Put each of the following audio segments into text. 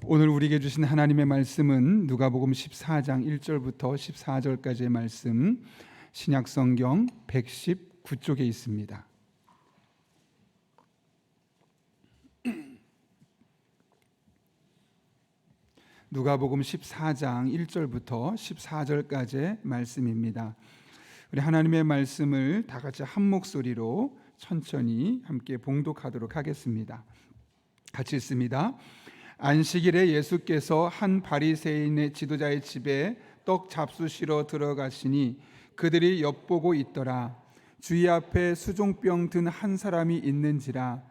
오늘 우리에게 주신 하나님의 말씀은 누가복음 14장 1절부터 14절까지의 말씀, 신약성경 119쪽에 있습니다. 누가복음 14장 1절부터 14절까지의 말씀입니다. 우리 하나님의 말씀을 다 같이 한 목소리로 천천히 함께 봉독하도록 하겠습니다. 같이 읽습니다. 안식일에 예수께서 한 바리새인의 지도자의 집에 떡 잡수시러 들어가시니 그들이 엿보고 있더라. 주의 앞에 수종병 든 한 사람이 있는지라.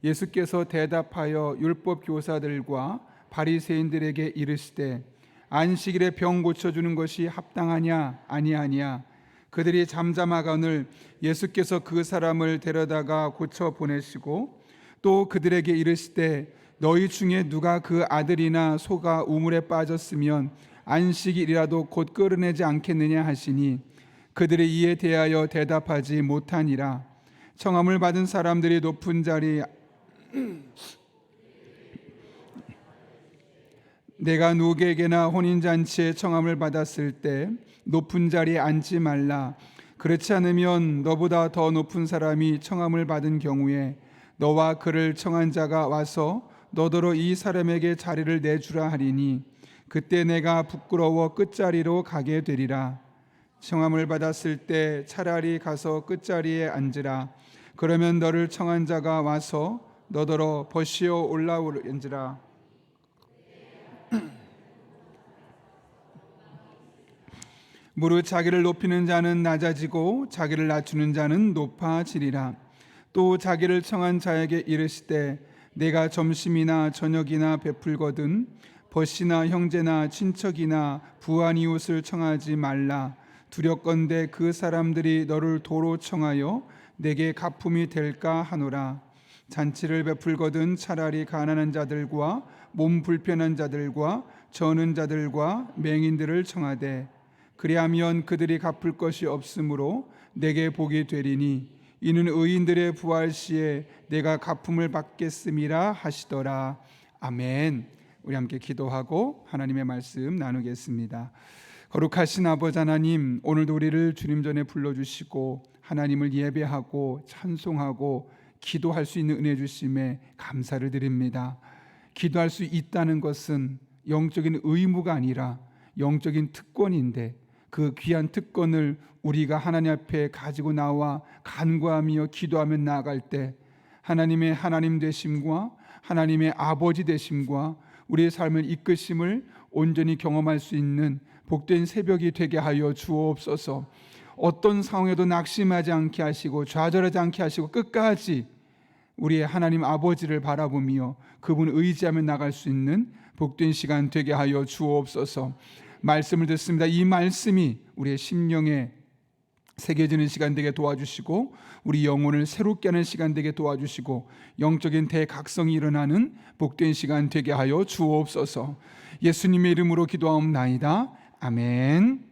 예수께서 대답하여 율법 교사들과 바리새인들에게 이르시되 안식일에 병 고쳐주는 것이 합당하냐 아니하냐. 그들이 잠잠하거늘 예수께서 그 사람을 데려다가 고쳐 보내시고 또 그들에게 이르시되 너희 중에 누가 그 아들이나 소가 우물에 빠졌으면 안식일이라도 곧 끌어내지 않겠느냐 하시니 그들이 이에 대하여 대답하지 못하니라. 청함을 받은 사람들이 높은 자리 내가 누구에게나 혼인잔치에 청함을 받았을 때 높은 자리에 앉지 말라. 그렇지 않으면 너보다 더 높은 사람이 청함을 받은 경우에 너와 그를 청한 자가 와서 너더러 이 사람에게 자리를 내주라 하리니 그때 내가 부끄러워 끝자리로 가게 되리라. 청함을 받았을 때 차라리 가서 끝자리에 앉으라. 그러면 너를 청한 자가 와서 너더러 벗시어 올라오는지라. 무릇 자기를 높이는 자는 낮아지고 자기를 낮추는 자는 높아지리라. 또 자기를 청한 자에게 이르시되 내가 점심이나 저녁이나 베풀거든 벗이나 형제나 친척이나 부한 이웃을 청하지 말라. 두렵건대 그 사람들이 너를 도로 청하여 내게 가품이 될까 하노라. 잔치를 베풀거든 차라리 가난한 자들과 몸 불편한 자들과 저는 자들과 맹인들을 청하되 그리하면 그들이 갚을 것이 없으므로 내게 복이 되리니 이는 의인들의 부활 시에 내가 가품을 받겠음이라 하시더라. 아멘. 우리 함께 기도하고 하나님의 말씀 나누겠습니다. 거룩하신 아버지 하나님, 오늘도 우리를 주님 전에 불러주시고 하나님을 예배하고 찬송하고 기도할 수 있는 은혜 주심에 감사를 드립니다. 기도할 수 있다는 것은 영적인 의무가 아니라 영적인 특권인데 그 귀한 특권을 우리가 하나님 앞에 가지고 나와 간구하며 기도하며 나아갈 때 하나님의 하나님 되심과 하나님의 아버지 되심과 우리의 삶을 이끄심을 온전히 경험할 수 있는 복된 새벽이 되게 하여 주옵소서. 어떤 상황에도 낙심하지 않게 하시고 좌절하지 않게 하시고 끝까지 우리의 하나님 아버지를 바라보며 그분 의지하며 나갈 수 있는 복된 시간 되게 하여 주옵소서. 말씀을 듣습니다. 이 말씀이 우리의 심령에 새겨지는 시간 되게 도와주시고 우리 영혼을 새롭게 하는 시간 되게 도와주시고 영적인 대각성이 일어나는 복된 시간 되게 하여 주옵소서. 예수님의 이름으로 기도하옵나이다. 아멘.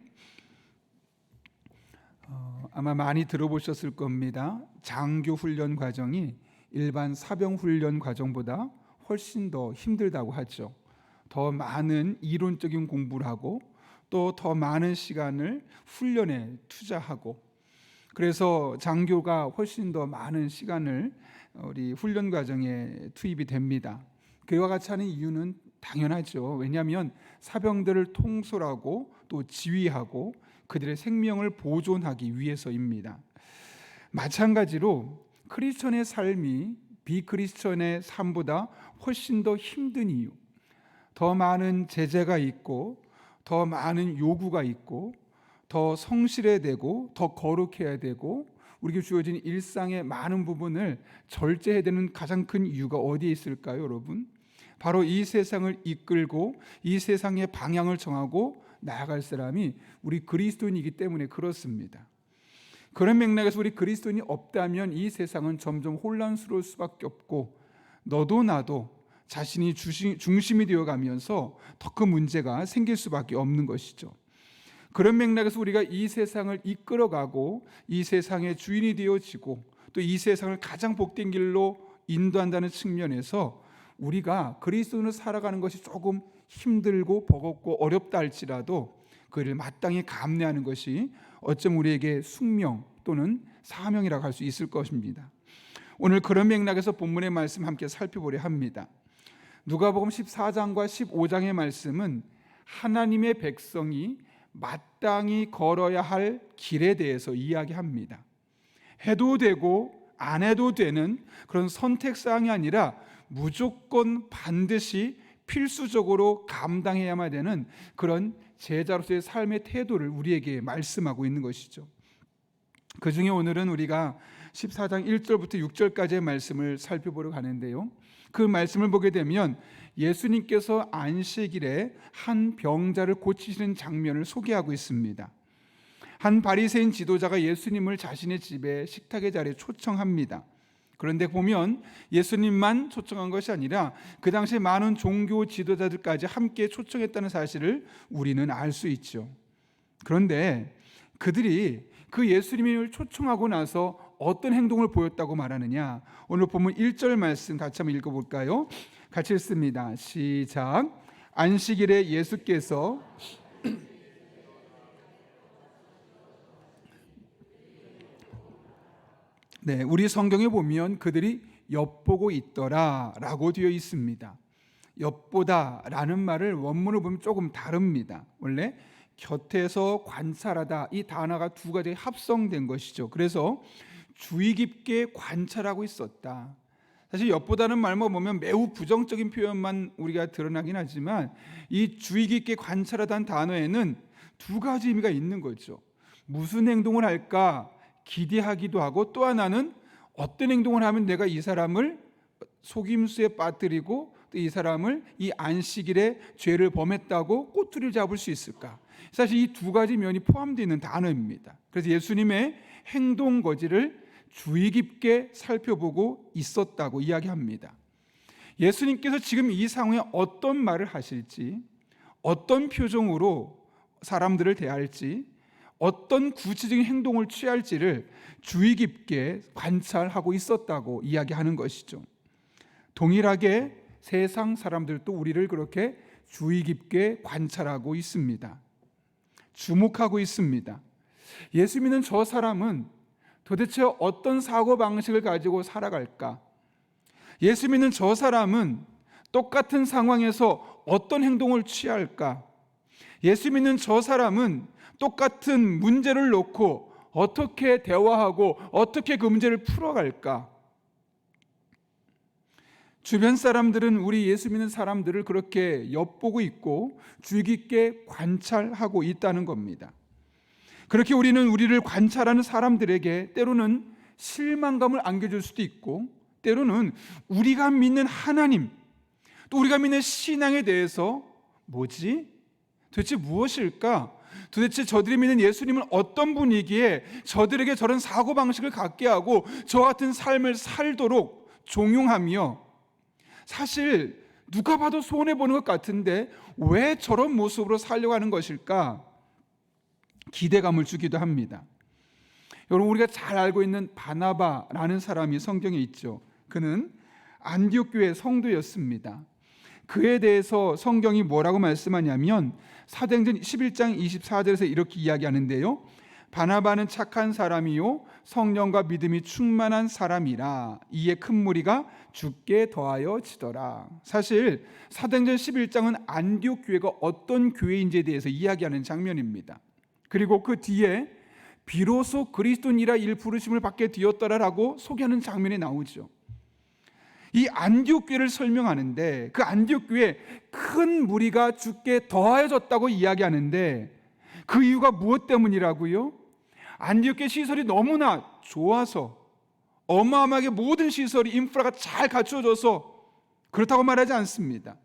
아마 많이 들어보셨을 겁니다. 장교 훈련 과정이 일반 사병 훈련 과정보다 훨씬 더 힘들다고 하죠. 더 많은 이론적인 공부를 하고 또 더 많은 시간을 훈련에 투자하고 그래서 장교가 훨씬 더 많은 시간을 우리 훈련 과정에 투입이 됩니다. 그와 같이 하는 이유는 당연하죠. 왜냐하면 사병들을 통솔하고 또 지휘하고 그들의 생명을 보존하기 위해서입니다. 마찬가지로 크리스천의 삶이 비크리스천의 삶보다 훨씬 더 힘든 이유, 더 많은 제재가 있고 더 많은 요구가 있고 더 성실해야 되고 더 거룩해야 되고 우리에게 주어진 일상의 많은 부분을 절제해야 되는 가장 큰 이유가 어디에 있을까요, 여러분? 바로 이 세상을 이끌고 이 세상의 방향을 정하고 나아갈 사람이 우리 그리스도인이기 때문에 그렇습니다. 그런 맥락에서 우리 그리스도인이 없다면 이 세상은 점점 혼란스러울 수밖에 없고 너도 나도 자신이 중심이 되어가면서 더 큰 문제가 생길 수밖에 없는 것이죠. 그런 맥락에서 우리가 이 세상을 이끌어가고 이 세상의 주인이 되어지고 또 이 세상을 가장 복된 길로 인도한다는 측면에서 우리가 그리스도인으로 살아가는 것이 조금 힘들고 버겁고 어렵다 할지라도 그를 마땅히 감내하는 것이 어쩜 우리에게 숙명 또는 사명이라고 할 수 있을 것입니다. 오늘 그런 맥락에서 본문의 말씀 함께 살펴보려 합니다. 누가복음 14장과 15장의 말씀은 하나님의 백성이 마땅히 걸어야 할 길에 대해서 이야기합니다. 해도 되고 안 해도 되는 그런 선택사항이 아니라 무조건 반드시 필수적으로 감당해야만 되는 그런 제자로서의 삶의 태도를 우리에게 말씀하고 있는 것이죠. 그 중에 오늘은 우리가 14장 1절부터 6절까지의 말씀을 살펴보려고 하는데요. 그 말씀을 보게 되면 예수님께서 안식일에 한 병자를 고치시는 장면을 소개하고 있습니다. 한 바리새인 지도자가 예수님을 자신의 집에 식탁의 자리에 초청합니다. 그런데 보면 예수님만 초청한 것이 아니라 그 당시에 많은 종교 지도자들까지 함께 초청했다는 사실을 우리는 알 수 있죠. 그런데 그들이 그 예수님을 초청하고 나서 어떤 행동을 보였다고 말하느냐? 오늘 본문 1절 말씀 같이 한번 읽어볼까요? 같이 읽습니다. 시작. 안식일에 예수께서 네, 우리 성경에 보면 그들이 엿보고 있더라라고 되어 있습니다. 엿보다라는 말을 원문을 보면 조금 다릅니다. 원래 곁에서 관찰하다 이 단어가 두 가지 합성된 것이죠. 그래서 주의 깊게 관찰하고 있었다. 사실 엿보다는 말만 보면 매우 부정적인 표현만 우리가 드러나긴 하지만 이 주의 깊게 관찰하다는 단어에는 두 가지 의미가 있는 거죠. 무슨 행동을 할까 기대하기도 하고, 또 하나는 어떤 행동을 하면 내가 이 사람을 속임수에 빠뜨리고 또 이 사람을 이 안식일에 죄를 범했다고 꼬투리를 잡을 수 있을까. 사실 이 두 가지 면이 포함되어 있는 단어입니다. 그래서 예수님의 행동 거지를 주의 깊게 살펴보고 있었다고 이야기합니다. 예수님께서 지금 이 상황에 어떤 말을 하실지, 어떤 표정으로 사람들을 대할지, 어떤 구체적인 행동을 취할지를 주의 깊게 관찰하고 있었다고 이야기하는 것이죠. 동일하게 세상 사람들도 우리를 그렇게 주의 깊게 관찰하고 있습니다. 주목하고 있습니다. 예수 믿는 저 사람은 도대체 어떤 사고방식을 가지고 살아갈까? 예수 믿는 저 사람은 똑같은 상황에서 어떤 행동을 취할까? 예수 믿는 저 사람은 똑같은 문제를 놓고 어떻게 대화하고 어떻게 그 문제를 풀어갈까? 주변 사람들은 우리 예수 믿는 사람들을 그렇게 엿보고 있고 주의 깊게 관찰하고 있다는 겁니다. 그렇게 우리는 우리를 관찰하는 사람들에게 때로는 실망감을 안겨줄 수도 있고, 때로는 우리가 믿는 하나님, 또 우리가 믿는 신앙에 대해서 뭐지? 도대체 무엇일까? 도대체 저들이 믿는 예수님은 어떤 분이기에 저들에게 저런 사고방식을 갖게 하고 저 같은 삶을 살도록 종용하며, 사실 누가 봐도 손해보는 것 같은데 왜 저런 모습으로 살려고 하는 것일까? 기대감을 주기도 합니다. 여러분, 우리가 잘 알고 있는 바나바라는 사람이 성경에 있죠. 그는 안디옥 교회 성도였습니다. 그에 대해서 성경이 뭐라고 말씀하냐면 사도행전 11장 24절에서 이렇게 이야기하는데요. 바나바는 착한 사람이요 성령과 믿음이 충만한 사람이라 이에 큰 무리가 주께 더하여 지더라. 사실 사도행전 11장은 안디옥 교회가 어떤 교회인지에 대해서 이야기하는 장면입니다. 그리고 그 뒤에 비로소 그리스도인이라 일 부르심을 받게 되었더라라고 소개하는 장면이 나오죠. 이 안디옥 교회를 설명하는데 그 안디옥 교회에 큰 무리가 주께 더하여졌다고 이야기하는데 그 이유가 무엇 때문이라고요? 안디옥 교회 시설이 너무나 좋아서, 어마어마하게 모든 시설이 인프라가 잘 갖춰져서 그렇다고 말하지 않습니다.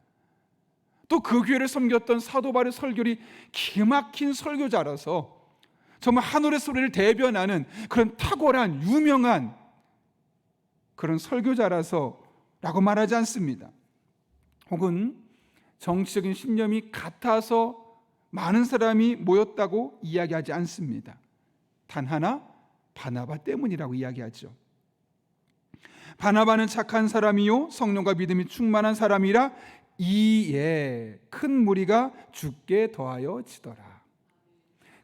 또 그 교회를 섬겼던 사도 바울의 설교리 기막힌 설교자라서 정말 하늘의 소리를 대변하는 그런 탁월한 유명한 그런 설교자라서 라고 말하지 않습니다. 혹은 정치적인 신념이 같아서 많은 사람이 모였다고 이야기하지 않습니다. 단 하나, 바나바 때문이라고 이야기하죠. 바나바는 착한 사람이요 성령과 믿음이 충만한 사람이라 이에 큰 무리가 죽게 더하여 지더라.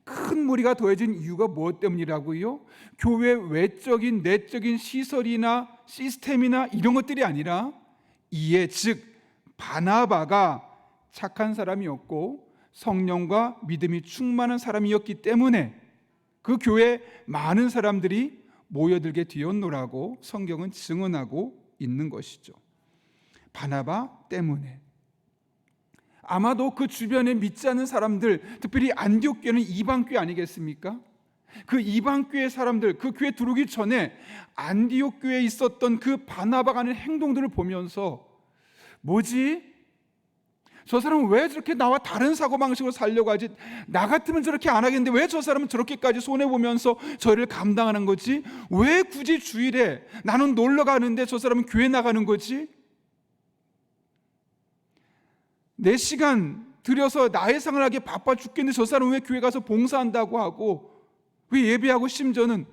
큰 무리가 더해진 이유가 무엇 때문이라고요? 교회 외적인 내적인 시설이나 시스템이나 이런 것들이 아니라 이에 즉 바나바가 착한 사람이었고 성령과 믿음이 충만한 사람이었기 때문에 그 교회에 많은 사람들이 모여들게 되었노라고 성경은 증언하고 있는 것이죠. 바나바 때문에. 아마도 그 주변에 믿지 않는 사람들, 특별히 안디옥 교회는 이방 교회 아니겠습니까? 그 이방 교회 사람들, 그 교회 들어오기 전에 안디옥 교회에 있었던 그 바나바가 하는 행동들을 보면서 뭐지? 저 사람은 왜 저렇게 나와 다른 사고방식으로 살려고 하지? 나 같으면 저렇게 안 하겠는데 왜 저 사람은 저렇게까지 손해보면서 저를 감당하는 거지? 왜 굳이 주일에 나는 놀러 가는데 저 사람은 교회 나가는 거지? 내 시간 들여서 나의 상을 하기에 바빠 죽겠는데 저 사람은 왜 교회 가서 봉사한다고 하고 왜 예배하고 심지어는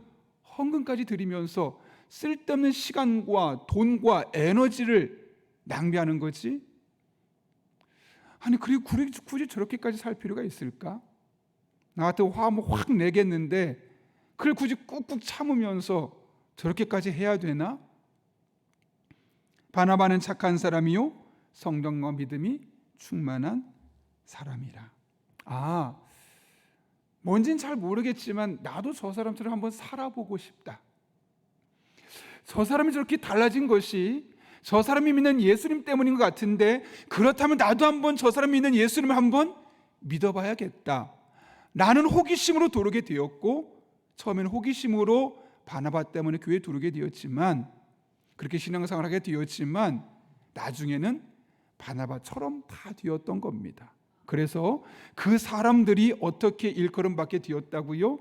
헌금까지 드리면서 쓸데없는 시간과 돈과 에너지를 낭비하는 거지? 아니 그리고 굳이 저렇게까지 살 필요가 있을까? 나 같으면 화 한번 확 내겠는데 그걸 굳이 꾹꾹 참으면서 저렇게까지 해야 되나? 바나바는 착한 사람이요 성령과 믿음이 충만한 사람이라. 뭔진 잘 모르겠지만 나도 저 사람처럼 한번 살아보고 싶다. 저 사람이 저렇게 달라진 것이 저 사람이 믿는 예수님 때문인 것 같은데 그렇다면 나도 한번 저 사람이 믿는 예수님을 한번 믿어봐야겠다. 나는 호기심으로 들어오게 되었고 처음에는 호기심으로 바나바 때문에 교회에 들어오게 되었지만 그렇게 신앙생활을 하게 되었지만 나중에는 바나바처럼 다 되었던 겁니다. 그래서 그 사람들이 어떻게 일컬음 받게 되었다고요?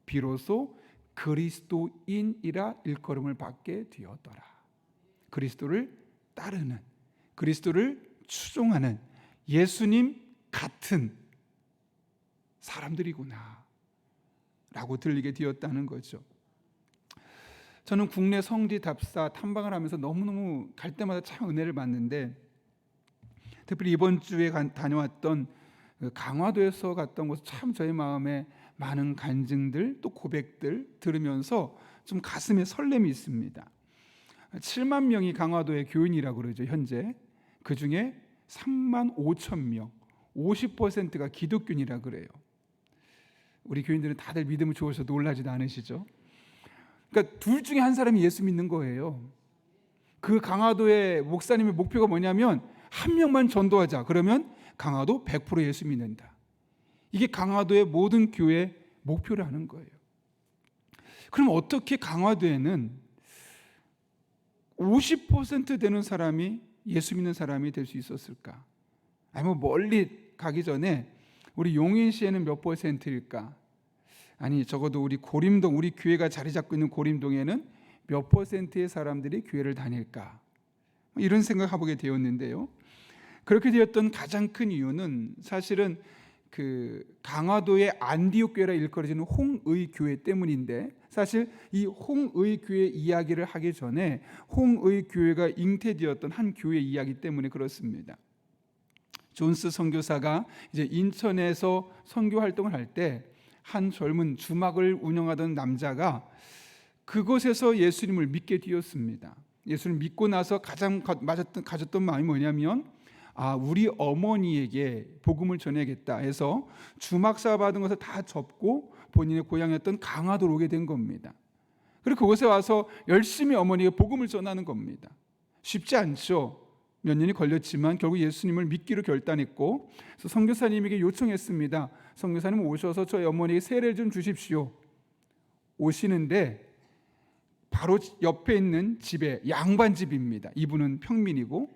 비로소 그리스도인이라 일컬음을 받게 되었더라. 그리스도를 따르는, 그리스도를 추종하는 예수님 같은 사람들이구나 라고 들리게 되었다는 거죠. 저는 국내 성지 답사 탐방을 하면서 너무너무 갈 때마다 참 은혜를 받는데 특별히 이번 주에 다녀왔던 강화도에서 갔던 곳 참 저의 마음에 많은 간증들 또 고백들 들으면서 좀 가슴에 설렘이 있습니다. 7만 명이 강화도의 교인이라고 그러죠. 현재 그 중에 3만 5천 명 50%가 기독교인이라고 그래요. 우리 교인들은 다들 믿음을 좋아서 놀라지도 않으시죠? 그러니까 둘 중에 한 사람이 예수 믿는 거예요. 그 강화도의 목사님의 목표가 뭐냐면 한 명만 전도하자. 그러면 강화도 100% 예수 믿는다. 이게 강화도의 모든 교회의 목표를 하는 거예요. 그럼 어떻게 강화도에는 50% 되는 사람이 예수 믿는 사람이 될 수 있었을까? 아니 멀리 가기 전에 우리 용인시에는 몇 %일까? 아니 적어도 우리 고림동, 우리 교회가 자리 잡고 있는 고림동에는 몇 %의 사람들이 교회를 다닐까? 이런 생각해보게 되었는데요. 그렇게 되었던 가장 큰 이유는 사실은 그 강화도의 안디옥 교회라 일컬어지는 홍의 교회 때문인데 사실 이 홍의 교회 이야기를 하기 전에 홍의 교회가 잉태되었던 한 교회 이야기 때문에 그렇습니다. 존스 선교사가 이제 인천에서 선교 활동을 할 때 한 젊은 주막을 운영하던 남자가 그곳에서 예수님을 믿게 되었습니다. 예수를 믿고 나서 가장 가졌던 마음이 뭐냐면 우리 어머니에게 복음을 전해야겠다 해서 주막사 받은 것을 다 접고 본인의 고향이었던 강화도로 오게 된 겁니다. 그리고 그곳에 와서 열심히 어머니에게 복음을 전하는 겁니다. 쉽지 않죠. 몇 년이 걸렸지만 결국 예수님을 믿기로 결단했고 그래서 선교사님에게 요청했습니다. 선교사님 오셔서 저희 어머니에게 세례를 좀 주십시오. 오시는데 바로 옆에 있는 집에 양반집입니다. 이분은 평민이고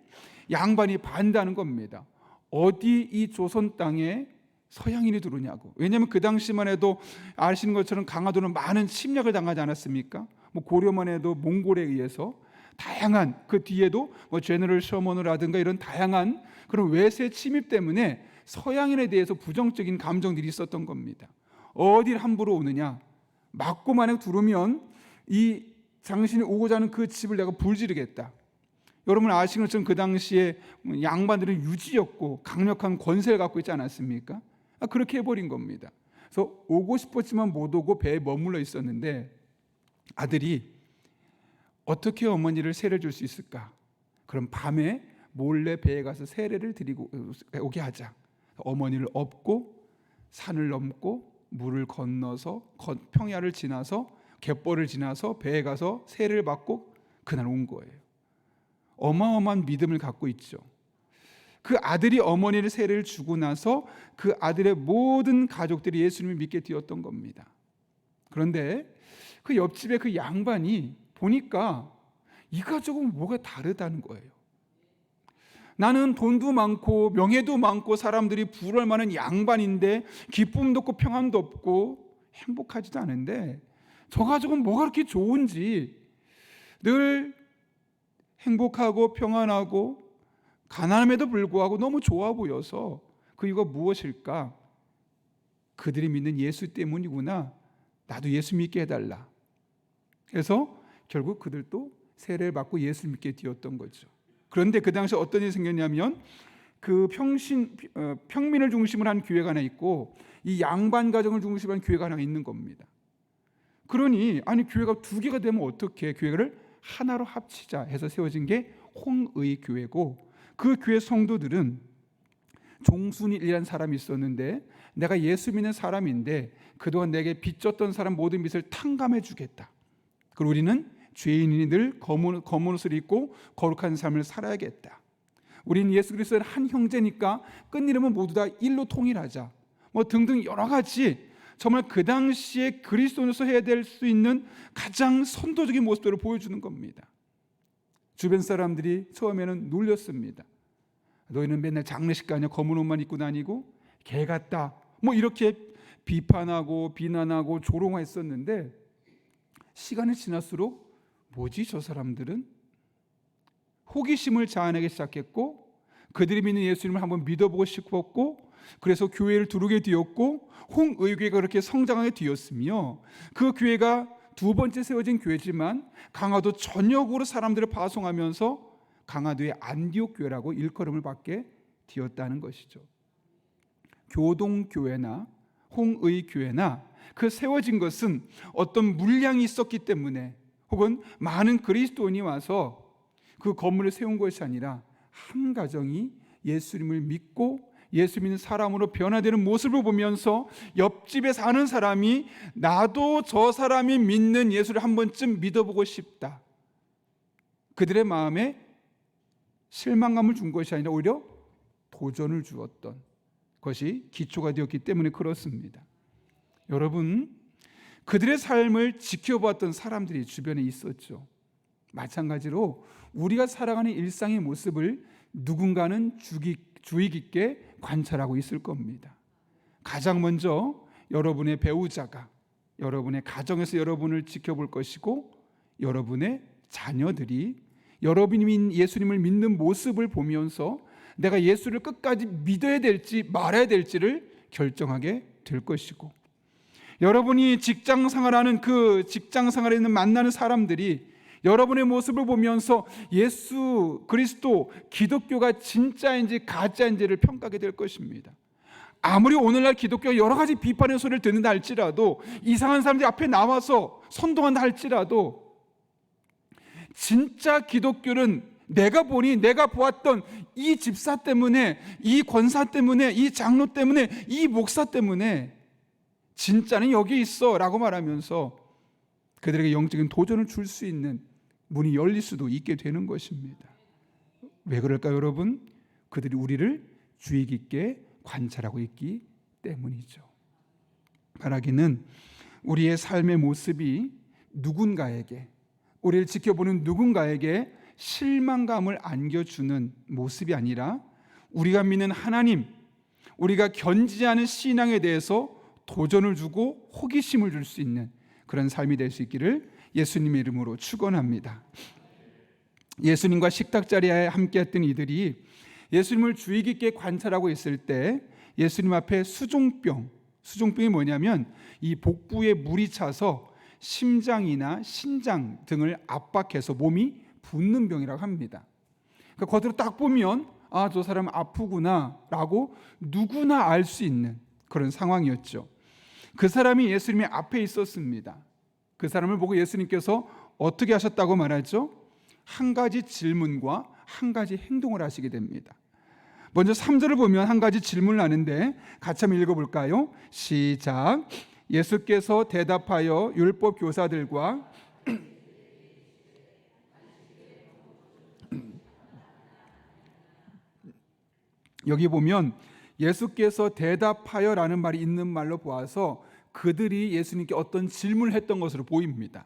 양반이 반대하는 겁니다. 어디 이 조선 땅에 서양인이 들어오냐고. 왜냐하면 그 당시만 해도 아시는 것처럼 강화도는 많은 침략을 당하지 않았습니까? 고려만 해도 몽골에 의해서 다양한 그 뒤에도 제너럴 셔먼이라든가 이런 다양한 그런 외세 침입 때문에 서양인에 대해서 부정적인 감정들이 있었던 겁니다. 어딜 함부로 오느냐? 맞고만 들어오면 이 당신이 오고자 하는 그 집을 내가 불지르겠다. 여러분 아시는 것처럼 그 당시에 양반들은 유지였고 강력한 권세를 갖고 있지 않았습니까? 그렇게 해버린 겁니다. 그래서 오고 싶었지만 못 오고 배에 머물러 있었는데 아들이 어떻게 어머니를 세례를 줄 수 있을까? 그럼 밤에 몰래 배에 가서 세례를 드리고 오게 하자. 어머니를 업고 산을 넘고 물을 건너서 평야를 지나서 갯벌을 지나서 배에 가서 세례를 받고 그날 온 거예요. 어마어마한 믿음을 갖고 있죠. 그 아들이 어머니를 세례를 주고 나서 그 아들의 모든 가족들이 예수님을 믿게 되었던 겁니다. 그런데 그 옆집에 그 양반이 보니까 이 가족은 뭐가 다르다는 거예요. 나는 돈도 많고 명예도 많고 사람들이 부러울 만한 양반인데 기쁨도 없고 평안도 없고 행복하지도 않은데 저 가족은 뭐가 그렇게 좋은지 늘 행복하고 평안하고 가난함에도 불구하고 너무 좋아 보여서 그 이유가 무엇일까? 그들이 믿는 예수 때문이구나. 나도 예수 믿게 해달라. 그래서 결국 그들도 세례를 받고 예수 믿게 되었던 거죠. 그런데 그 당시 어떤 일이 생겼냐면 그 평민을 중심으로 한 교회가 하나 있고 이 양반 가정을 중심으로 한 교회가 하나 있는 겁니다. 그러니 아니 교회가 두 개가 되면 어떻게 교회를 하나로 합치자 해서 세워진 게 홍의 교회고 그 교회 성도들은 종순이라는 사람이 있었는데 내가 예수 믿는 사람인데 그동안 내게 빚졌던 사람 모든 빚을 탕감해 주겠다. 그리고 우리는 죄인이 늘 검은 옷을 입고 거룩한 삶을 살아야겠다. 우리는 예수 그리스도의 한 형제니까 끝이름은 모두 다 일로 통일하자. 뭐 등등 여러 가지 정말 그 당시에 그리스도인으로서 해야 될 수 있는 가장 선도적인 모습들을 보여주는 겁니다. 주변 사람들이 처음에는 놀렸습니다. 너희는 맨날 장례식 가냐 검은 옷만 입고 다니고 개 같다. 뭐 이렇게 비판하고 비난하고 조롱했었는데 시간이 지날수록 뭐지 저 사람들은? 호기심을 자아내기 시작했고 그들이 믿는 예수님을 한번 믿어보고 싶었고 그래서 교회를 두르게 되었고 홍의교회가 그렇게 성장하게 되었으며 그 교회가 두 번째 세워진 교회지만 강화도 전역으로 사람들을 파송하면서 강화도의 안디옥 교회라고 일컬음을 받게 되었다는 것이죠. 교동교회나 홍의교회나 그 세워진 것은 어떤 물량이 있었기 때문에 혹은 많은 그리스도인이 와서 그 건물을 세운 것이 아니라 한 가정이 예수님을 믿고 예수 믿는 사람으로 변화되는 모습을 보면서 옆집에 사는 사람이 나도 저 사람이 믿는 예수를 한 번쯤 믿어보고 싶다. 그들의 마음에 실망감을 준 것이 아니라 오히려 도전을 주었던 것이 기초가 되었기 때문에 그렇습니다. 여러분, 그들의 삶을 지켜보았던 사람들이 주변에 있었죠. 마찬가지로 우리가 살아가는 일상의 모습을 누군가는 주의 깊게 관찰하고 있을 겁니다. 가장 먼저 여러분의 배우자가 여러분의 가정에서 여러분을 지켜볼 것이고 여러분의 자녀들이 여러분이 예수님을 믿는 모습을 보면서 내가 예수를 끝까지 믿어야 될지 말아야 될지를 결정하게 될 것이고 여러분이 직장 생활하는 그 직장 생활에 있는 만나는 사람들이 여러분의 모습을 보면서 예수 그리스도 기독교가 진짜인지 가짜인지를 평가하게 될 것입니다. 아무리 오늘날 기독교가 여러 가지 비판의 소리를 듣는다 할지라도 이상한 사람들이 앞에 나와서 선동한다 할지라도 진짜 기독교는 내가 보았던 이 집사 때문에 이 권사 때문에 이 장로 때문에 이 목사 때문에 진짜는 여기 있어 라고 말하면서 그들에게 영적인 도전을 줄 수 있는 문이 열릴 수도 있게 되는 것입니다. 왜 그럴까요, 여러분? 그들이 우리를 주의 깊게 관찰하고 있기 때문이죠. 바라기는 우리의 삶의 모습이 누군가에게, 우리를 지켜보는 누군가에게 실망감을 안겨주는 모습이 아니라 우리가 믿는 하나님, 우리가 견지지 않은 신앙에 대해서 도전을 주고 호기심을 줄 수 있는 그런 삶이 될 수 있기를 예수님의 이름으로 축원합니다. 예수님과 식탁 자리에 함께했던 이들이 예수님을 주의 깊게 관찰하고 있을 때 예수님 앞에 수종병이 뭐냐면 이 복부에 물이 차서 심장이나 신장 등을 압박해서 몸이 붓는 병이라고 합니다. 그러니까 겉으로 딱 보면 저 사람 아프구나 라고 누구나 알 수 있는 그런 상황이었죠. 그 사람이 예수님의 앞에 있었습니다. 그 사람을 보고 예수님께서 어떻게 하셨다고 말하죠? 한 가지 질문과 한 가지 행동을 하시게 됩니다. 먼저 3절을 보면 한 가지 질문을 하는데 같이 한번 읽어볼까요? 시작. 예수께서 대답하여 율법 교사들과 여기 보면 예수께서 대답하여라는 말이 있는 말로 보아서 그들이 예수님께 어떤 질문을 했던 것으로 보입니다.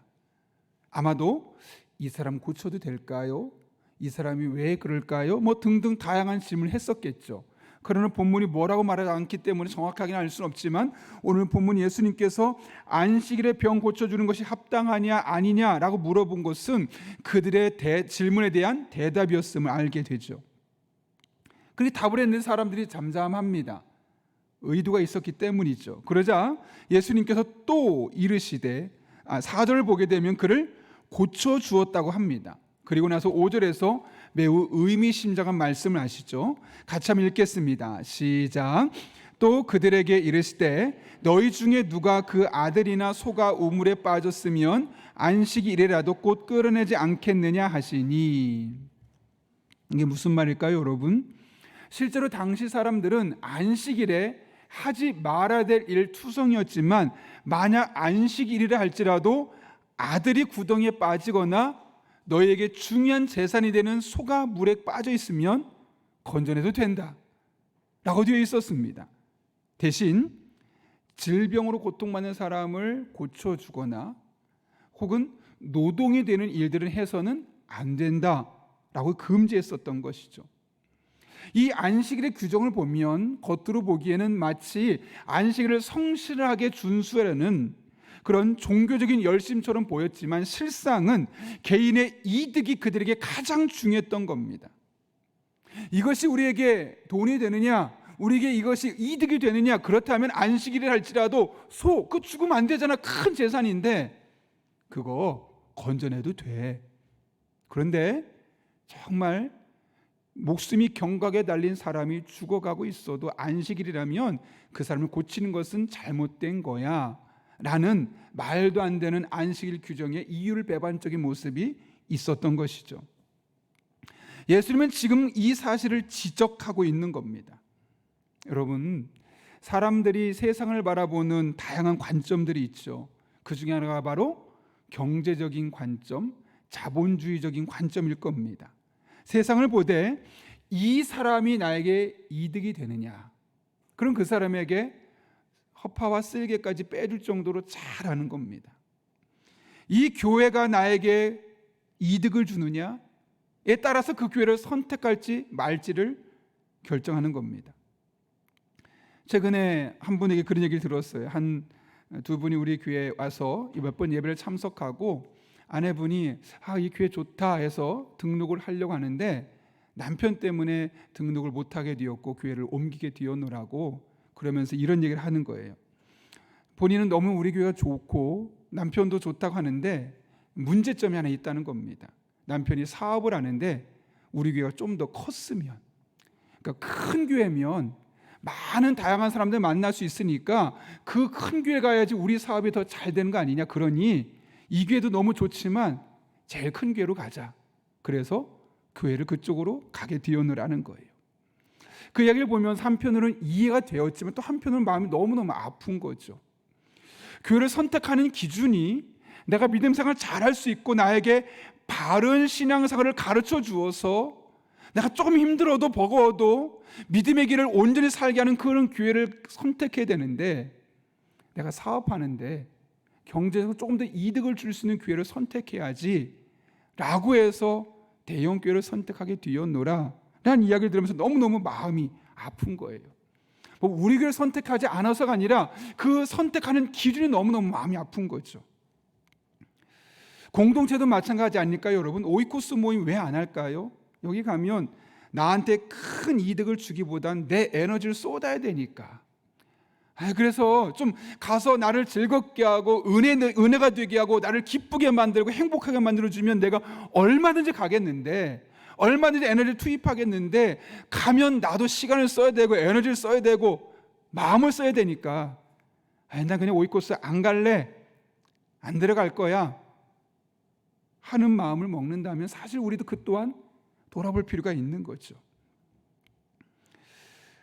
아마도 이 사람 고쳐도 될까요? 이 사람이 왜 그럴까요? 등등 다양한 질문을 했었겠죠. 그러나 본문이 뭐라고 말하지 않기 때문에 정확하게는 알 수는 없지만 오늘 본문 예수님께서 안식일에 병 고쳐주는 것이 합당하냐 아니냐라고 물어본 것은 그들의 질문에 대한 대답이었음을 알게 되죠. 그렇게 답을 했는데 사람들이 잠잠합니다. 의도가 있었기 때문이죠. 그러자 예수님께서 또 이르시되 4절을 보게 되면 그를 고쳐주었다고 합니다. 그리고 나서 5절에서 매우 의미심장한 말씀을 하시죠. 같이 한번 읽겠습니다. 시작. 또 그들에게 이르시되 너희 중에 누가 그 아들이나 소가 우물에 빠졌으면 안식일이라도 곧 끌어내지 않겠느냐 하시니. 이게 무슨 말일까요, 여러분? 실제로 당시 사람들은 안식일에 하지 말아야 될 일 투성이었지만 만약 안식일이라 할지라도 아들이 구덩이에 빠지거나 너희에게 중요한 재산이 되는 소가 물에 빠져 있으면 건져내도 된다 라고 되어 있었습니다. 대신 질병으로 고통받는 사람을 고쳐주거나 혹은 노동이 되는 일들은 해서는 안 된다 라고 금지했었던 것이죠. 이 안식일의 규정을 보면 겉으로 보기에는 마치 안식일을 성실하게 준수하려는 그런 종교적인 열심처럼 보였지만 실상은 개인의 이득이 그들에게 가장 중요했던 겁니다. 이것이 우리에게 돈이 되느냐, 우리에게 이것이 이득이 되느냐, 그렇다면 안식일을 할지라도 그거 죽으면 안 되잖아. 큰 재산인데 그거 건져내도 돼. 그런데 정말 목숨이 경각에 달린 사람이 죽어가고 있어도 안식일이라면 그 사람을 고치는 것은 잘못된 거야 라는 말도 안 되는 안식일 규정의 이율배반적인 모습이 있었던 것이죠. 예수님은 지금 이 사실을 지적하고 있는 겁니다. 여러분, 사람들이 세상을 바라보는 다양한 관점들이 있죠. 그 중에 하나가 바로 경제적인 관점, 자본주의적인 관점일 겁니다. 세상을 보되 이 사람이 나에게 이득이 되느냐, 그럼 그 사람에게 허파와 쓸개까지 빼줄 정도로 잘하는 겁니다. 이 교회가 나에게 이득을 주느냐에 따라서 그 교회를 선택할지 말지를 결정하는 겁니다. 최근에 한 분에게 그런 얘기를 들었어요. 두 분이 우리 교회에 와서 몇 번 예배를 참석하고 아내분이 이 교회 좋다 해서 등록을 하려고 하는데 남편 때문에 등록을 못하게 되었고 교회를 옮기게 되었노라고 그러면서 이런 얘기를 하는 거예요. 본인은 너무 우리 교회가 좋고 남편도 좋다고 하는데 문제점이 하나 있다는 겁니다. 남편이 사업을 하는데 우리 교회가 좀 더 컸으면, 그러니까 큰 교회면 많은 다양한 사람들 만날 수 있으니까 그 큰 교회 가야지 우리 사업이 더 잘 되는 거 아니냐. 그러니 이 교회도 너무 좋지만 제일 큰 교회로 가자. 그래서 교회를 그쪽으로 가게 되었느라는 거예요. 그 이야기를 보면서 한편으로는 이해가 되었지만 또 한편으로는 마음이 너무너무 아픈 거죠. 교회를 선택하는 기준이 내가 믿음 생활을 잘할 수 있고 나에게 바른 신앙생활을 가르쳐 주어서 내가 조금 힘들어도 버거워도 믿음의 길을 온전히 살게 하는 그런 교회를 선택해야 되는데, 내가 사업하는데 경제에서 조금 더 이득을 줄 수 있는 교회를 선택해야지 라고 해서 대형 교회를 선택하게 되었노라 라는 이야기를 들으면서 너무너무 마음이 아픈 거예요. 우리 교회를 선택하지 않아서가 아니라 그 선택하는 기준이 너무너무 마음이 아픈 거죠. 공동체도 마찬가지 아닐까요, 여러분? 오이코스 모임 왜 안 할까요? 여기 가면 나한테 큰 이득을 주기보단 내 에너지를 쏟아야 되니까. 그래서 좀 가서 나를 즐겁게 하고 은혜가 되게 하고 나를 기쁘게 만들고 행복하게 만들어주면 내가 얼마든지 가겠는데, 얼마든지 에너지를 투입하겠는데, 가면 나도 시간을 써야 되고 에너지를 써야 되고 마음을 써야 되니까 난 그냥 오이코스 안 갈래, 안 들어갈 거야 하는 마음을 먹는다면 사실 우리도 그 또한 돌아볼 필요가 있는 거죠.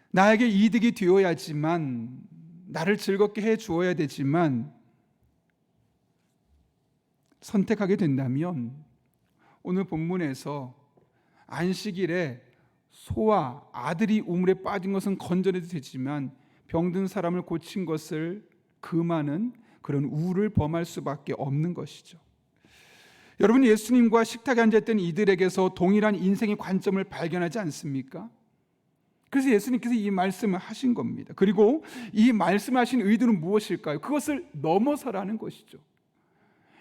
나에게 이득이 되어야지만, 나를 즐겁게 해 주어야 되지만, 선택하게 된다면 오늘 본문에서 안식일에 소와 아들이 우물에 빠진 것은 건져내도 되지만 병든 사람을 고친 것을 금하는 그런 우를 범할 수밖에 없는 것이죠. 여러분, 예수님과 식탁에 앉았던 이들에게서 동일한 인생의 관점을 발견하지 않습니까? 그래서 예수님께서 이 말씀을 하신 겁니다. 그리고 이 말씀하신 의도는 무엇일까요? 그것을 넘어서라는 것이죠.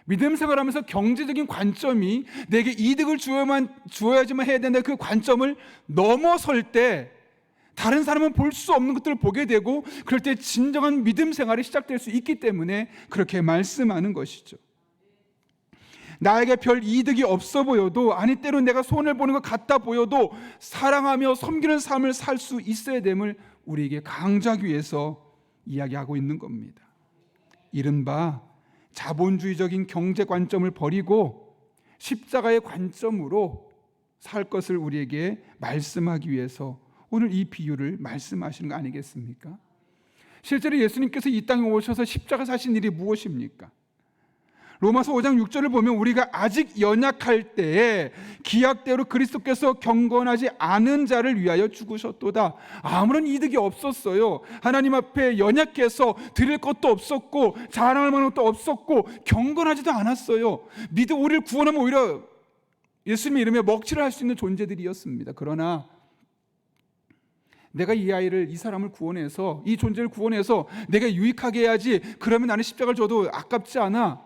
믿음 생활하면서 경제적인 관점이 내게 이득을 주어야지만 해야 된다, 그 관점을 넘어설 때 다른 사람은 볼 수 없는 것들을 보게 되고, 그럴 때 진정한 믿음 생활이 시작될 수 있기 때문에 그렇게 말씀하는 것이죠. 나에게 별 이득이 없어 보여도, 아니 때로 내가 손을 보는 것 같아 보여도 사랑하며 섬기는 삶을 살 수 있어야 됨을 우리에게 강조하기 위해서 이야기하고 있는 겁니다. 이른바 자본주의적인 경제 관점을 버리고 십자가의 관점으로 살 것을 우리에게 말씀하기 위해서 오늘 이 비유를 말씀하시는 거 아니겠습니까? 실제로 예수님께서 이 땅에 오셔서 십자가 사신 일이 무엇입니까? 로마서 5장 6절을 보면 우리가 아직 연약할 때에 기약대로 그리스도께서 경건하지 않은 자를 위하여 죽으셨도다. 아무런 이득이 없었어요. 하나님 앞에 연약해서 드릴 것도 없었고 자랑할 만한 것도 없었고 경건하지도 않았어요. 믿음 우리를 구원하면 오히려 예수님의 이름에 먹칠을 할 수 있는 존재들이었습니다. 그러나 내가 이 아이를, 이 사람을 구원해서, 이 존재를 구원해서 내가 유익하게 해야지, 그러면 나는 십자가를 줘도 아깝지 않아,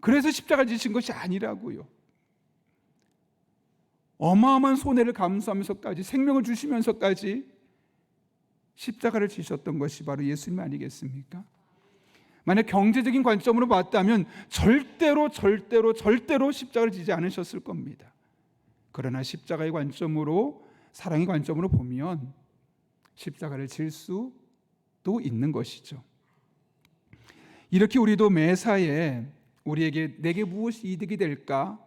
그래서 십자가를 지신 것이 아니라고요. 어마어마한 손해를 감수하면서까지, 생명을 주시면서까지 십자가를 지셨던 것이 바로 예수님 아니겠습니까? 만약 경제적인 관점으로 봤다면 절대로 십자가를 지지 않으셨을 겁니다. 그러나 십자가의 관점으로, 사랑의 관점으로 보면 십자가를 질 수도 있는 것이죠. 이렇게 우리도 매사에 우리에게 내게 무엇이 이득이 될까,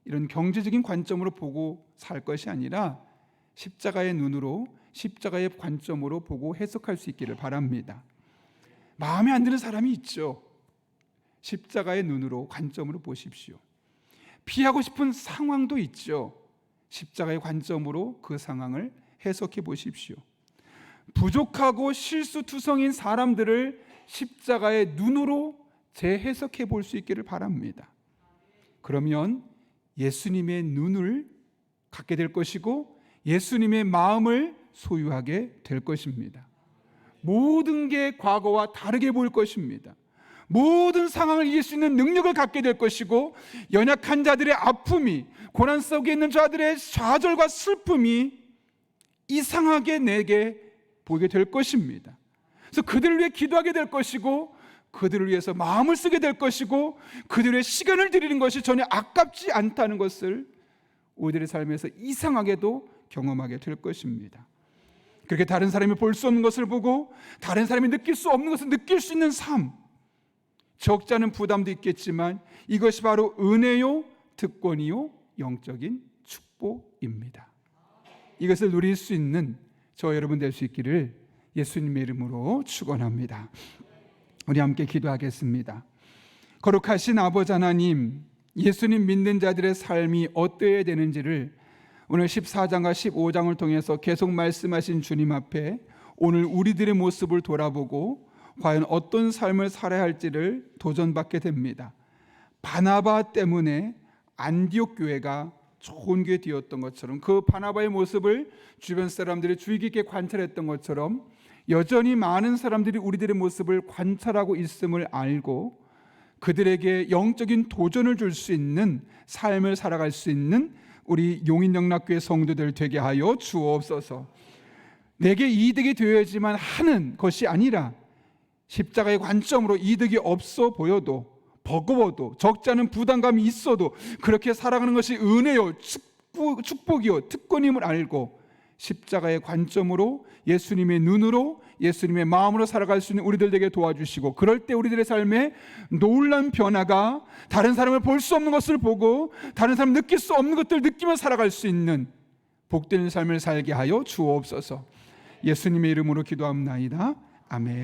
이런 경제적인 관점으로 보고 살 것이 아니라 십자가의 눈으로, 십자가의 관점으로 보고 해석할 수 있기를 바랍니다. 마음에 안 드는 사람이 있죠. 십자가의 눈으로, 관점으로 보십시오. 피하고 싶은 상황도 있죠. 십자가의 관점으로 그 상황을 해석해 보십시오. 부족하고 실수투성인 사람들을 십자가의 눈으로 재해석해 볼 수 있기를 바랍니다. 그러면 예수님의 눈을 갖게 될 것이고 예수님의 마음을 소유하게 될 것입니다. 모든 게 과거와 다르게 보일 것입니다. 모든 상황을 이길 수 있는 능력을 갖게 될 것이고, 연약한 자들의 아픔이, 고난 속에 있는 자들의 좌절과 슬픔이 이상하게 내게 보이게 될 것입니다. 그래서 그들을 위해 기도하게 될 것이고, 그들을 위해서 마음을 쓰게 될 것이고, 그들의 시간을 드리는 것이 전혀 아깝지 않다는 것을 우리들의 삶에서 이상하게도 경험하게 될 것입니다. 그렇게 다른 사람이 볼 수 없는 것을 보고 다른 사람이 느낄 수 없는 것을 느낄 수 있는 삶, 적지 않은 부담도 있겠지만 이것이 바로 은혜요, 특권이요, 영적인 축복입니다. 이것을 누릴 수 있는 저 여러분 될 수 있기를 예수님의 이름으로 축원합니다. 우리 함께 기도하겠습니다. 거룩하신 아버지 하나님, 예수님 믿는 자들의 삶이 어떠해야 되는지를 오늘 14장과 15장을 통해서 계속 말씀하신 주님 앞에 오늘 우리들의 모습을 돌아보고 과연 어떤 삶을 살아야 할지를 도전받게 됩니다. 바나바 때문에 안디옥 교회가 좋은 교회 되었던 것처럼, 그 바나바의 모습을 주변 사람들이 주의 깊게 관찰했던 것처럼 여전히 많은 사람들이 우리들의 모습을 관찰하고 있음을 알고 그들에게 영적인 도전을 줄 수 있는 삶을 살아갈 수 있는 우리 용인영락교회 성도들 되게 하여 주옵소서. 내게 이득이 되어야지만 하는 것이 아니라 십자가의 관점으로 이득이 없어 보여도, 버거워도, 적지 않은 부담감이 있어도 그렇게 살아가는 것이 은혜요, 축복이요, 특권임을 알고 십자가의 관점으로, 예수님의 눈으로, 예수님의 마음으로 살아갈 수 있는 우리들 되게 도와주시고, 그럴 때 우리들의 삶에 놀라운 변화가, 다른 사람을 볼 수 없는 것을 보고 다른 사람 느낄 수 없는 것들을 느끼며 살아갈 수 있는 복된 삶을 살게 하여 주옵소서. 예수님의 이름으로 기도합나이다. 아멘.